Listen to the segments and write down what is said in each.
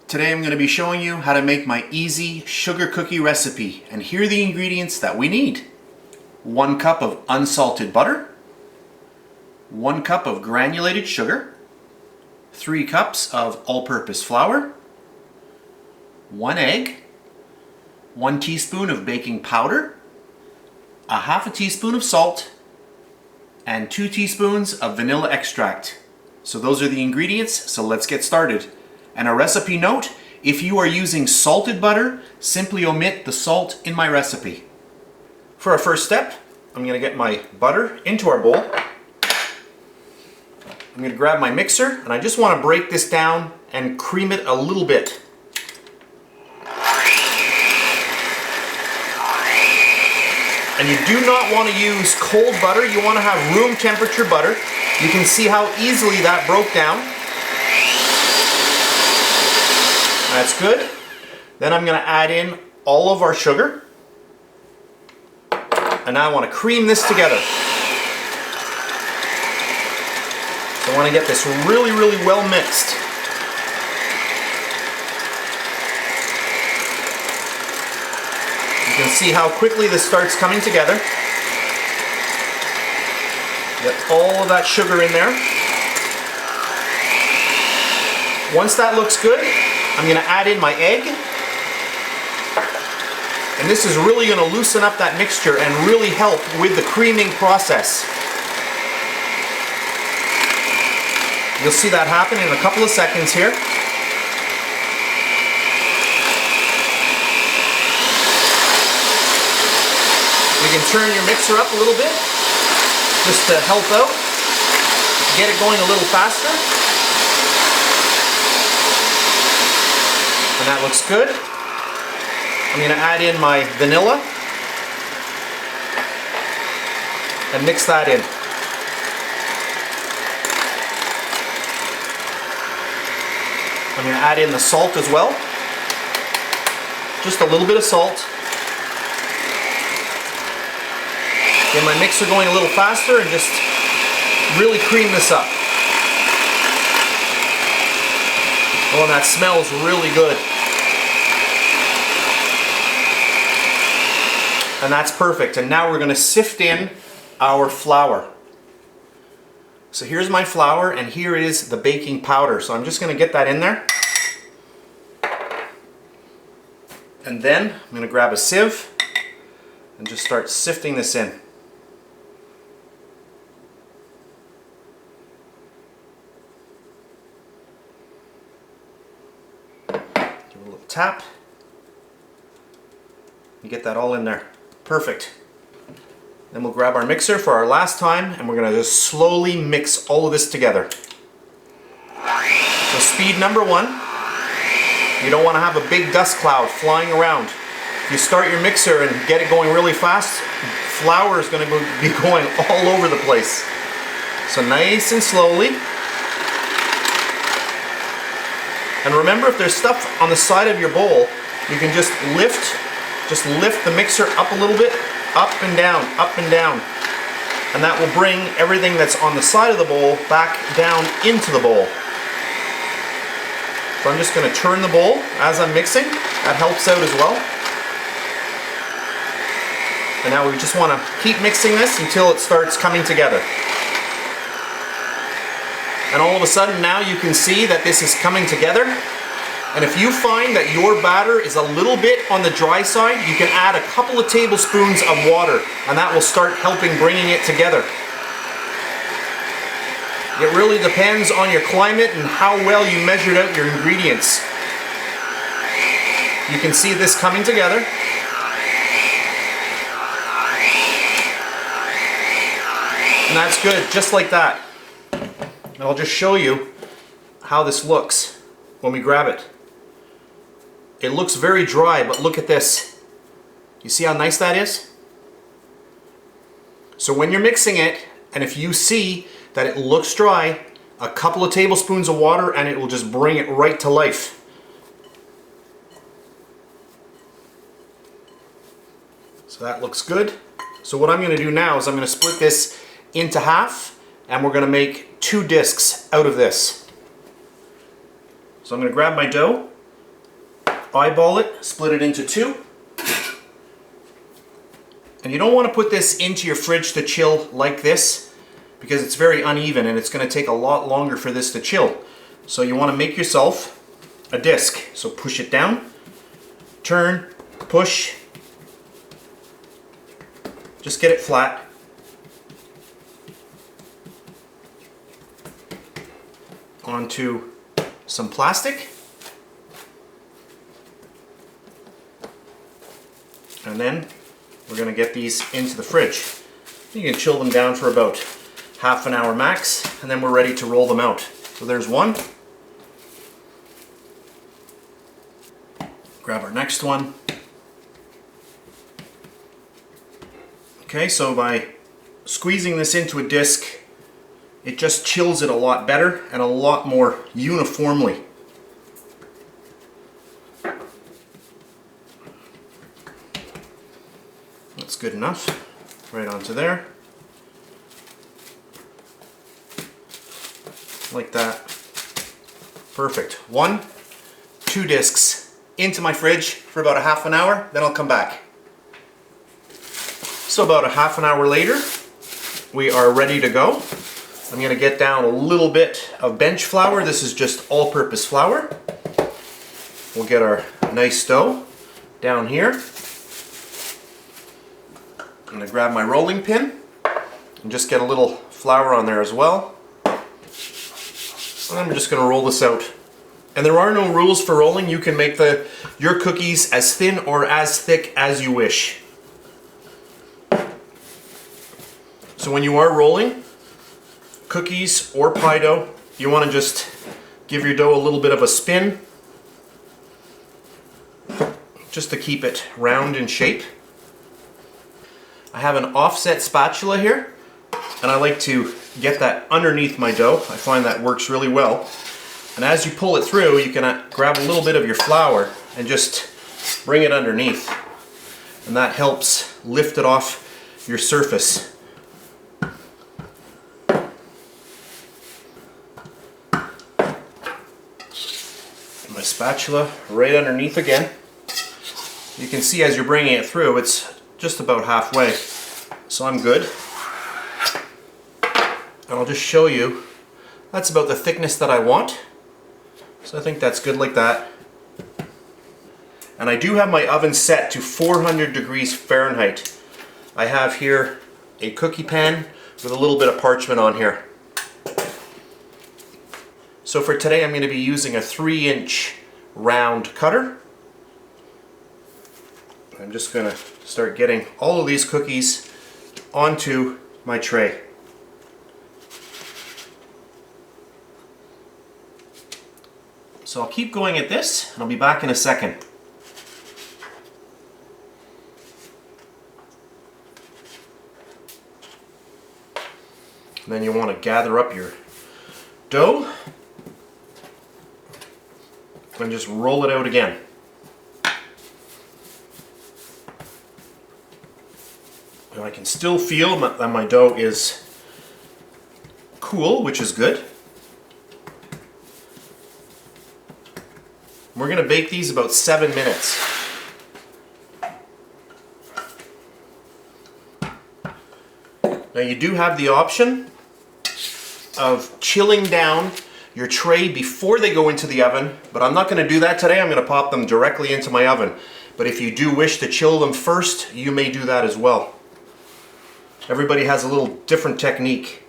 Today I'm going to be showing you how to make my easy sugar cookie recipe, and here are the ingredients that we need. 1 cup of unsalted butter, 1 cup of granulated sugar, 3 cups of all-purpose flour, 1 egg, 1 teaspoon of baking powder, a half a teaspoon of salt, and 2 teaspoons of vanilla extract. So those are the ingredients, so let's get started. And a recipe note, if you are using salted butter, simply omit the salt in my recipe. For our first step, I'm going to get my butter into our bowl. I'm going to grab my mixer, and I just want to break this down and cream it a little bit. And you do not want to use cold butter, you want to have room temperature butter. You can see how easily that broke down. That's good. Then I'm going to add in all of our sugar. And now I want to cream this together. So I want to get this really, really well mixed. You can see how quickly this starts coming together. Get all of that sugar in there. Once that looks good, I'm going to add in my egg. And this is really going to loosen up that mixture and really help with the creaming process. You'll see that happen in a couple of seconds here. You can turn your mixer up a little bit just to help out, get it going a little faster. And that looks good. I'm going to add in my vanilla and mix that in. I'm going to add in the salt as well. Just a little bit of salt. Get my mixer going a little faster and just really cream this up. Oh, and that smells really good. And that's perfect. And now we're going to sift in our flour. So here's my flour, and here is the baking powder. So I'm just going to get that in there. And then I'm going to grab a sieve and just start sifting this in. Give it a little tap. You get that all in there. Perfect. Then we'll grab our mixer for our last time, and we're going to just slowly mix all of this together. So speed number 1, you don't want to have a big dust cloud flying around. If you start your mixer and get it going really fast, flour is going to be going all over the place. So nice and slowly. And remember, if there's stuff on the side of your bowl, you can just lift the mixer up a little bit, up and down, and that will bring everything that's on the side of the bowl back down into the bowl. So I'm just going to turn the bowl as I'm mixing. That helps out as well. And now we just want to keep mixing this until it starts coming together. And all of a sudden now you can see that this is coming together. And if you find that your batter is a little bit on the dry side, you can add a couple of tablespoons of water, and that will start helping bringing it together. It really depends on your climate and how well you measured out your ingredients. You can see this coming together. And that's good, just like that. And I'll just show you how this looks when we grab it. It looks very dry, but look at this. You see how nice that is? So when you're mixing it, and if you see that it looks dry, a couple of tablespoons of water and it will just bring it right to life. So that looks good. So what I'm going to do now is I'm going to split this into half, and we're going to make 2 discs out of this. So I'm going to grab my dough, eyeball it, split it into two. And you don't want to put this into your fridge to chill like this because it's very uneven and it's going to take a lot longer for this to chill. So you want to make yourself a disc. So push it down, turn, push, just get it flat. Onto some plastic. And then we're going to get these into the fridge. You can chill them down for about half an hour max, and then we're ready to roll them out. So there's one. Grab our next one. Okay, so by squeezing this into a disc, it just chills it a lot better and a lot more uniformly. That's good enough. Right onto there. Like that. Perfect. 1, 2 discs into my fridge for about a half an hour, then I'll come back. So about a half an hour later, we are ready to go. I'm going to get down a little bit of bench flour. This is just all-purpose flour. We'll get our nice dough down here. I'm going to grab my rolling pin and just get a little flour on there as well. And I'm just going to roll this out. And there are no rules for rolling. You can make your cookies as thin or as thick as you wish. So when you are rolling cookies or pie dough, you want to just give your dough a little bit of a spin just to keep it round in shape. I have an offset spatula here, and I like to get that underneath my dough. I find that works really well. And as you pull it through, you can grab a little bit of your flour and just bring it underneath. And that helps lift it off your surface. My spatula right underneath again. You can see as you're bringing it through, it's just about halfway. So I'm good. And I'll just show you, that's about the thickness that I want. So I think that's good like that. And I do have my oven set to 400 degrees Fahrenheit. I have here a cookie pan with a little bit of parchment on here. So for today I'm going to be using a 3-inch round cutter. I'm just going to start getting all of these cookies onto my tray. So I'll keep going at this, and I'll be back in a second. And then you want to gather up your dough and just roll it out again. And I can still feel that my dough is cool, which is good. We're going to bake these about 7 minutes. Now you do have the option of chilling down your tray before they go into the oven, but I'm not going to do that today. I'm going to pop them directly into my oven. But if you do wish to chill them first, you may do that as well. Everybody has a little different technique.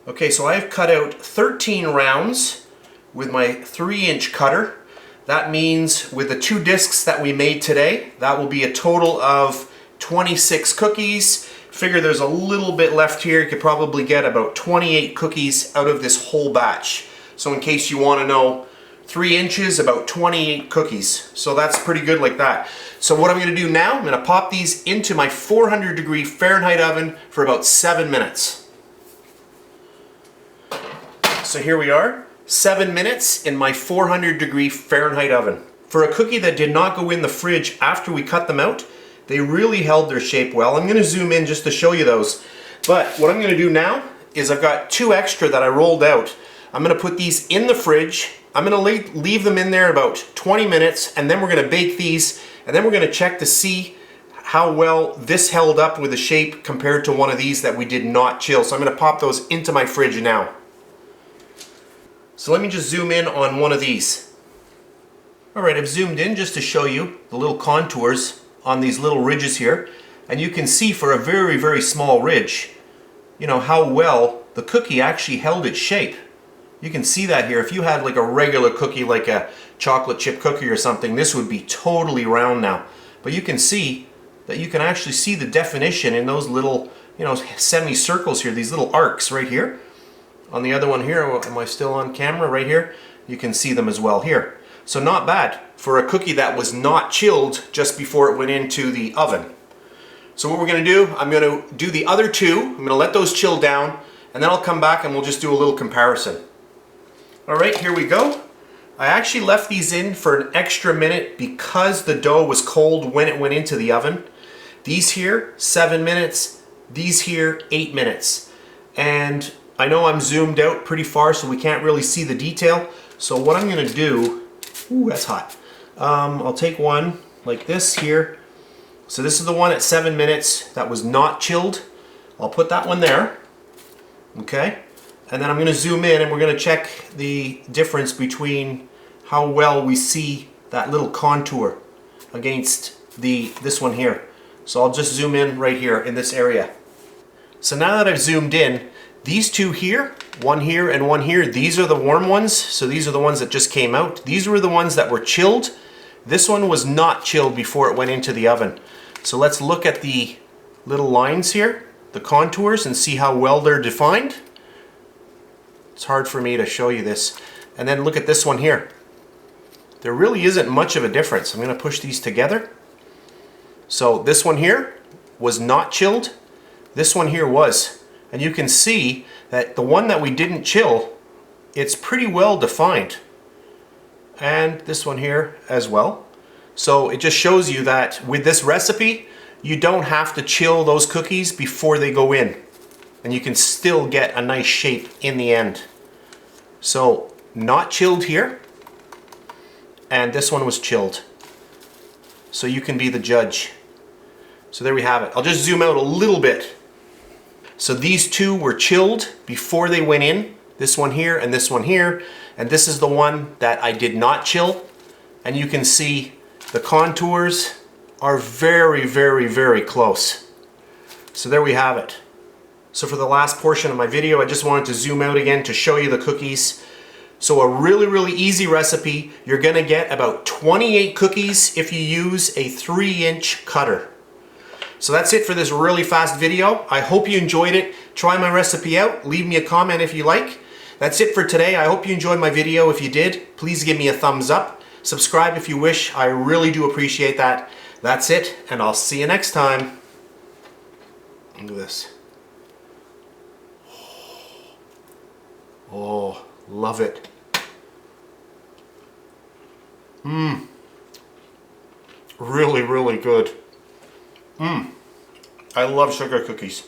Okay, so I've cut out 13 rounds with my 3-inch cutter. That means with the 2 discs that we made today, that will be a total of 26 cookies. Figure there's a little bit left here. You could probably get about 28 cookies out of this whole batch. So in case you want to know, 3 inches, about 28 cookies. So that's pretty good like that. So what I'm going to do now, I'm going to pop these into my 400 degree Fahrenheit oven for about 7 minutes. So here we are, 7 minutes in my 400 degree Fahrenheit oven. For a cookie that did not go in the fridge after we cut them out, they really held their shape well. I'm going to zoom in just to show you those. But what I'm going to do now is I've got 2 extra that I rolled out. I'm going to put these in the fridge. I'm going to leave them in there about 20 minutes, and then we're going to bake these, and then we're going to check to see how well this held up with the shape compared to one of these that we did not chill. So I'm going to pop those into my fridge now. So let me just zoom in on one of these. Alright, I've zoomed in just to show you the little contours on these little ridges here. And you can see for a very, very small ridge, you know, how well the cookie actually held its shape. You can see that here. If you had like a regular cookie, like a chocolate chip cookie or something, this would be totally round now. But you can see that you can actually see the definition in those little, you know, semicircles here, these little arcs right here. On the other one here, am I still on camera? Right here, you can see them as well here. So not bad for a cookie that was not chilled just before it went into the oven. So what we're going to do, I'm going to do the other 2. I'm going to let those chill down, and then I'll come back and we'll just do a little comparison. Alright, here we go. I actually left these in for an extra minute because the dough was cold when it went into the oven. These here, 7 minutes. These here, 8 minutes. And I know I'm zoomed out pretty far so we can't really see the detail. So what I'm going to do, ooh, that's hot. I'll take one like this here. So this is the one at 7 minutes that was not chilled. I'll put that one there. Okay. And then I'm going to zoom in and we're going to check the difference between how well we see that little contour against this one here. So I'll just zoom in right here in this area. So now that I've zoomed in, these 2 here, one here and one here, these are the warm ones. So these are the ones that just came out. These were the ones that were chilled. This one was not chilled before it went into the oven. So let's look at the little lines here, the contours, and see how well they're defined. It's hard for me to show you this. And then look at this one here. There really isn't much of a difference. I'm going to push these together. So this one here was not chilled. This one here was. And you can see that the one that we didn't chill, it's pretty well defined. And this one here as well. So it just shows you that with this recipe, you don't have to chill those cookies before they go in. And you can still get a nice shape in the end. So not chilled here. And this one was chilled. So you can be the judge. So there we have it. I'll just zoom out a little bit. So these 2 were chilled before they went in. This one here and this one here. And this is the one that I did not chill. And you can see the contours are very, very, very close. So there we have it. So for the last portion of my video, I just wanted to zoom out again to show you the cookies. So a really, really easy recipe. You're going to get about 28 cookies if you use a 3-inch cutter. So that's it for this really fast video. I hope you enjoyed it. Try my recipe out. Leave me a comment if you like. That's it for today. I hope you enjoyed my video. If you did, please give me a thumbs up. Subscribe if you wish. I really do appreciate that. That's it, and I'll see you next time. Look at this. Oh, love it. Really, really good. I love sugar cookies.